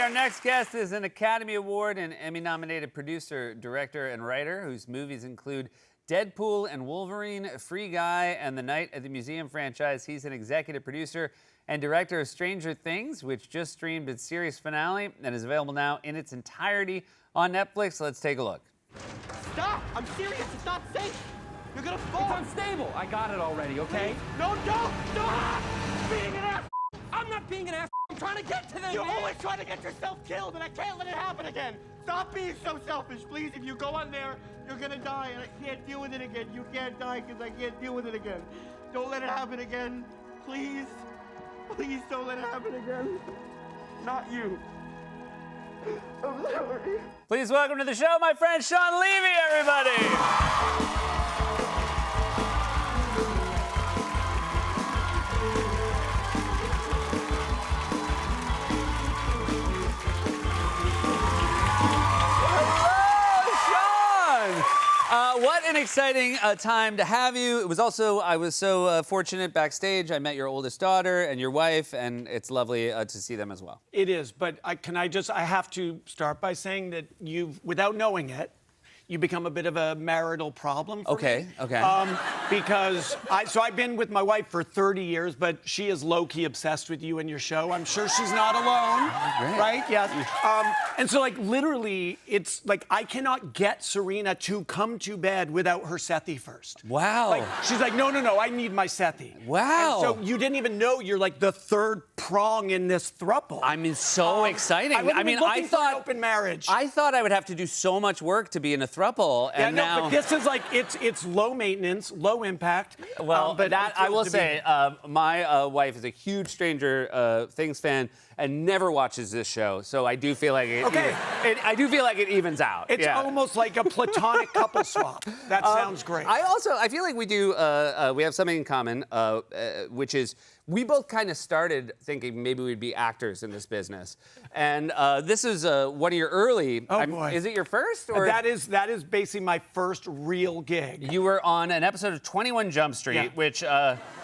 our next guest is an Academy Award and Emmy-nominated producer, director, and writer whose movies include Deadpool and Wolverine, Free Guy, and the Night at the Museum franchise. He's an executive producer and director of Stranger Things, which just streamed its series finale and is available now in its entirety on Netflix. Let's take a look. Stop! I'm serious. It's not safe. You're gonna fall. It's unstable. I got it already, okay? No, don't! Stop! Being an ass! I'm not being an ass. I'm trying to get to them, You're man. always trying to get yourself killed, and I can't let it happen again. Stop being so selfish, please. If you go on there, you're gonna die, and I can't deal with it again. You can't die because I can't deal with it again. Don't let it happen again, please. Please don't let it happen again. Not you. I'm sorry. Please welcome to the show my friend Shawn Levy, everybody. What an exciting time to have you. It was also, I was so fortunate backstage. I met your oldest daughter and your wife, and it's lovely to see them as well. It is, but I have to start by saying that without knowing it, you become a bit of a marital problem for me. Okay. Because I've been with my wife for 30 years, but she is low-key obsessed with you and your show. I'm sure she's not alone, right? Yes. And so, like, literally, it's like I cannot get Serena to come to bed without her Sethi first. Wow. Like, she's like, no, I need my Sethi. Wow. And so you didn't even know you're like the third prong in this thruple. I mean, so exciting. I thought an open marriage. I thought I would have to do so much work to be in a thruple, and now. But this is like it's low maintenance, low impact. Well, but that I will say, my wife is a huge Stranger Things fan and never watches this show, so I do feel like it. Okay. I do feel like it evens out. It's almost like a platonic couple swap. That sounds great. I feel like we do. We have something in common, which is we both kind of started thinking maybe we'd be actors in this business, and this is one of your early. Oh boy! Is it your first? Or? That is basically my first real gig. You were on an episode of 21 Jump Street, which.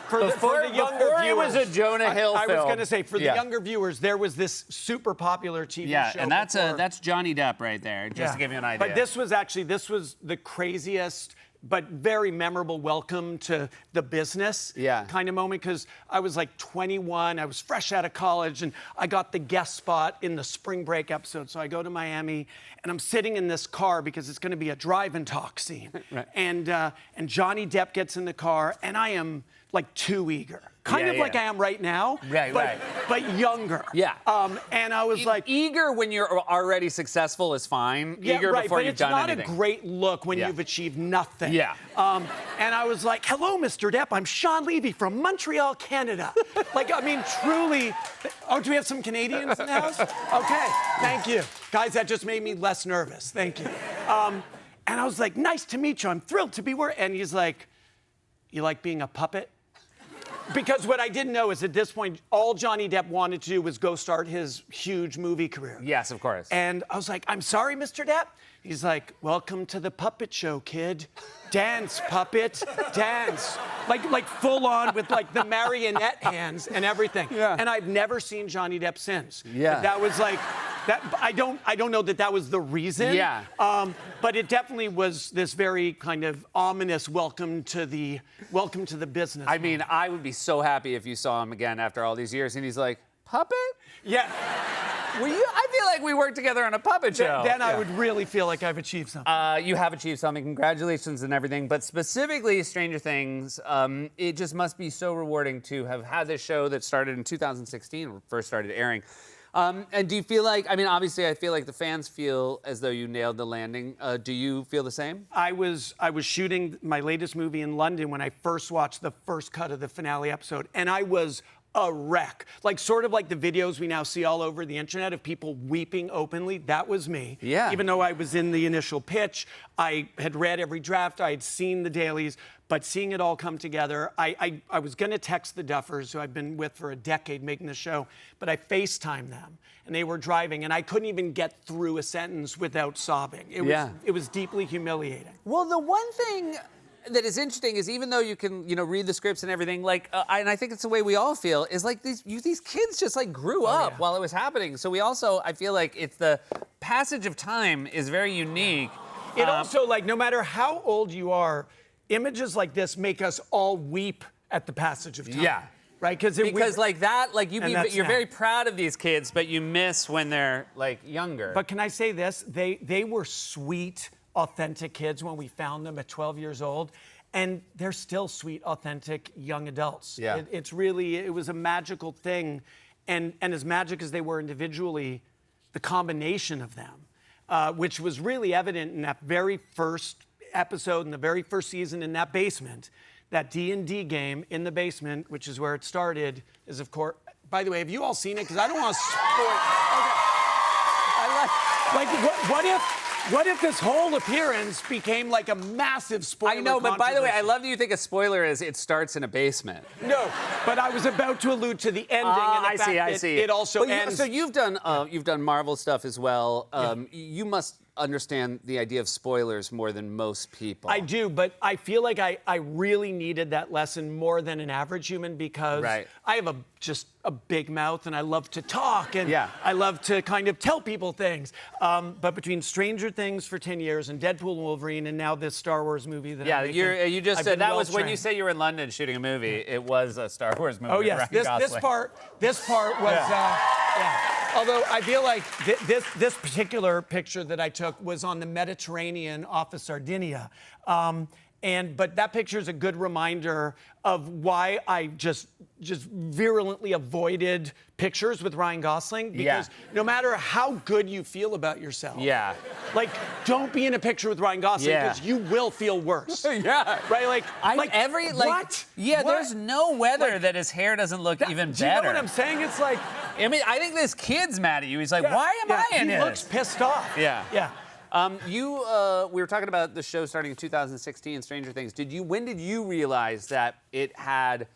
For the younger viewers, it was a Jonah Hill film. I was going to say, for the younger viewers, there was this super popular TV show. Yeah, and that's Johnny Depp right there, just to give you an idea. But this was the craziest but very memorable welcome to the business kind of moment, because I was like 21, I was fresh out of college, and I got the guest spot in the Spring Break episode. So I go to Miami, and I'm sitting in this car because it's going to be a drive and talk scene. Right. And Johnny Depp gets in the car, and I am like too eager. Kind of like I am right now, but younger. Yeah. And I was like... Eager when you're already successful is fine. Eager before you've done anything. But it's not a great look when you've achieved nothing. Yeah. And I was like, hello, Mr. Depp. I'm Shawn Levy from Montreal, Canada. Like, I mean, truly... Oh, do we have some Canadians in the house? Okay, thank you. Guys, that just made me less nervous. Thank you. And I was like, nice to meet you. I'm thrilled to be where... And he's like, you like being a puppet? Because what I didn't know is at this point, all Johnny Depp wanted to do was go start his huge movie career. Yes, of course. And I was like, I'm sorry, Mr. Depp. He's like, welcome to the puppet show, kid. Dance, puppet, dance. Like full on with like the marionette hands and everything. Yeah. And I've never seen Johnny Depp since. Yeah. But that was like, I don't know that was the reason. Yeah. But it definitely was this very kind of ominous welcome to the business. I mean, I would be so happy if you saw him again after all these years, and he's like, puppet? Yeah. I feel like we worked together on a puppet show. Then I would really feel like I've achieved something. You have achieved something. Congratulations and everything. But specifically, Stranger Things, it just must be so rewarding to have had this show that started in 2016, when it first started airing. And do you feel like, I mean, obviously, I feel like the fans feel as though you nailed the landing. Do you feel the same? I was shooting my latest movie in London when I first watched the first cut of the finale episode, and I was a wreck. Like, sort of like the videos we now see all over the internet of people weeping openly. That was me. Yeah. Even though I was in the initial pitch, I had read every draft, I had seen the dailies, but seeing it all come together, I was going to text the Duffers, who I've been with for a decade making the show, but I FaceTimed them, and they were driving, and I couldn't even get through a sentence without sobbing. It was deeply humiliating. Well, the one thing that is interesting is even though you can, read the scripts and everything, like, and I think it's the way we all feel, is like these kids just like grew up while it was happening. So we also, I feel like it's the passage of time is very unique. It also, like, no matter how old you are, images like this make us all weep at the passage of time. Yeah. Right? Because like that, like And that's you're now. very proud of these kids, but you miss when they're like younger. But can I say this? They were sweet, authentic kids when we found them at 12 years old. And they're still sweet, authentic young adults. Yeah. It was a magical thing. And as magic as they were individually, the combination of them, which was really evident in that very first episode, in the very first season in that basement, that D&D game in the basement, which is where it started, is of course, by the way, have you all seen it? Because I don't want to spoil. Okay. What if this whole appearance became like a massive spoiler? I know, but by the way, I controversy? love that you think a spoiler is it starts in a basement. No, but I was about to allude to the ending and the fact I that see. it also But ends. so you've done Marvel stuff as well. You must understand the idea of spoilers more than most people. I do, but I feel like I really needed that lesson more than an average human because Right. I have just a big mouth and I love to talk and Yeah. I love to kind of tell people things. But between Stranger Things for 10 years and Deadpool and Wolverine and now this Star Wars movie that I'm making, you just I've said been that was when you well-trained. said you were in London shooting a movie. It was a Star Wars movie. Oh with yes, Ryan this Gosling. part was yeah. Although I feel like this particular picture that I took was on the Mediterranean off of Sardinia. But that picture is a good reminder of why I just virulently avoided pictures with Ryan Gosling because no matter how good you feel about yourself, Yeah. like don't be in a picture with Ryan Gosling Yeah. because you will feel worse. Yeah. Right? What? Yeah, What? there's no weather that his hair doesn't look even Do you better. know what I'm saying? It's like I mean, I think this kid's mad at you. He's like, why am I in he this? looks pissed off. Yeah. Yeah. We were talking about the show starting in 2016, Stranger Things. When did you realize that it had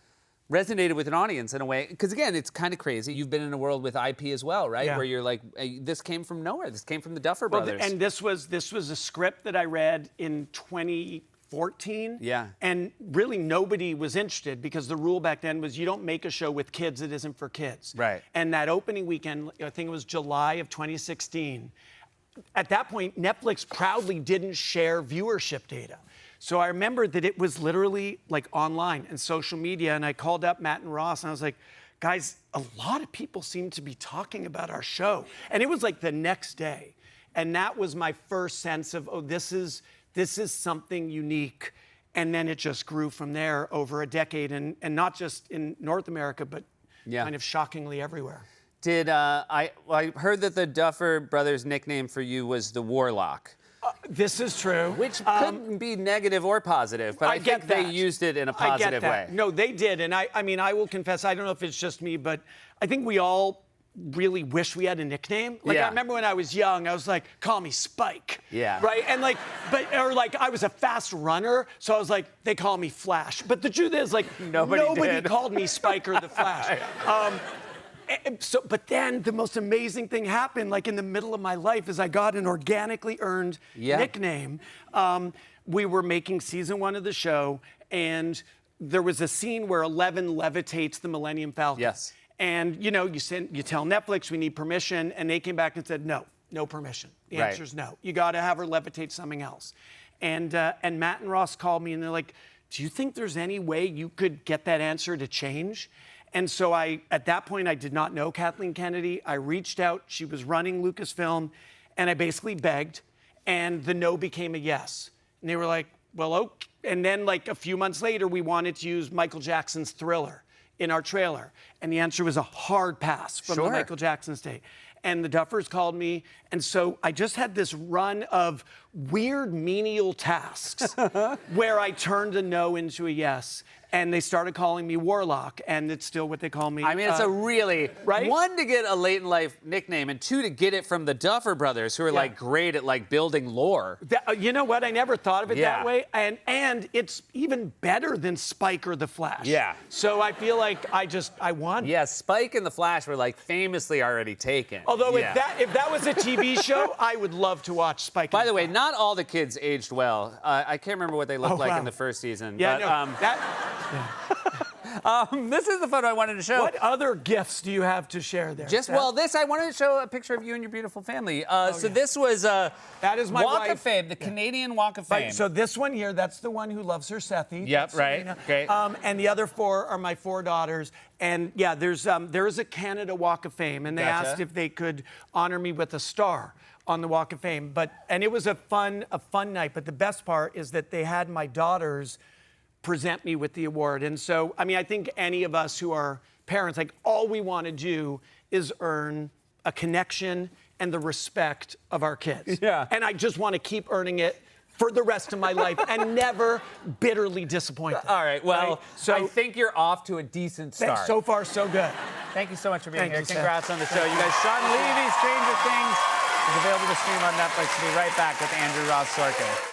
resonated with an audience in a way? Because again, it's kind of crazy. You've been in a world with IP as well, right? Yeah. Where you're like, this came from nowhere. This came from the Duffer Well, Brothers. and this was a script that I read in 2014. Yeah. And really nobody was interested because the rule back then was you don't make a show with kids that isn't for kids. Right. And that opening weekend, I think it was July of 2016, at that point, Netflix proudly didn't share viewership data. So I remember that it was literally like online and social media, and I called up Matt and Ross, and I was like, guys, a lot of people seem to be talking about our show. And it was like the next day. And that was my first sense of, oh, this is something unique. And then it just grew from there over a decade, and not just in North America, but kind of shockingly everywhere. I heard that the Duffer Brothers nickname for you was the Warlock. This is true. Which could be negative or positive, but I think get they that. used it in a I get positive that. way. No, they did. And I mean, I will confess, I don't know if it's just me, but I think we all really wish we had a nickname. Like, Yeah. I remember when I was young, I was like, call me Spike. Yeah. Right? And like, I was a fast runner, so I was like, they call me Flash. But the truth is, like, Nobody did. called me Spike or the Flash. But then the most amazing thing happened, like in the middle of my life, is I got an organically earned nickname. We were making season 1 of the show, and there was a scene where Eleven levitates the Millennium Falcon. Yes. And you tell Netflix we need permission, and they came back and said no permission. The Right. answer's no. You got to have her levitate something else. And Matt and Ross called me, and they're like, "Do you think there's any way you could get that answer to change?" And so at that point, I did not know Kathleen Kennedy. I reached out. She was running Lucasfilm, and I basically begged, and the no became a yes. And they were like, well, okay. And then like a few months later, we wanted to use Michael Jackson's Thriller in our trailer. And the answer was a hard pass from the Michael Jackson state. And the Duffers called me. And so I just had this run of weird menial tasks where I turned a no into a yes. and they started calling me Warlock, and it's still what they call me. I mean, it's a really, right? one, to get a late in life nickname, and two, to get it from the Duffer Brothers, who are like great at like building lore. You know what? I never thought of it Yeah. that way, and it's even better than Spike or the Flash. Yeah. So I feel like I won. Yeah, Spike and the Flash were like famously already taken. Although Yeah. if that was a TV show, I would love to watch Spike. By and the way, Flash. not all the kids aged well. I can't remember what they looked like wow. in the first season. Yeah, but, no, that. this is the photo I wanted to show. What other gifts do you have to share there? Just, Seth? well, this, I wanted to show a picture of you and your beautiful family. So this was That is my Walk wife. of Fame, the Canadian Walk of Fame. Right, so this one here, that's the one who loves her Sethi. Yep, That's right, Serena. great. And the other 4 are my 4 daughters. And yeah, there is a Canada Walk of Fame, and they Gotcha. asked if they could honor me with a star on the Walk of Fame. And it was a fun night. But the best part is that they had my daughters present me with the award. And so, I mean, I think any of us who are parents, like, all we want to do is earn a connection and the respect of our kids. Yeah. And I just want to keep earning it for the rest of my life and never bitterly disappoint them. All right, well, Right? So I think you're off to a decent start. so far, so good. Thank you so much for being Thank here. you, Seth. Congrats on the show. You guys, Sean Levy, Stranger Things, is available to stream on Netflix. We'll be right back with Andrew Ross Sorkin.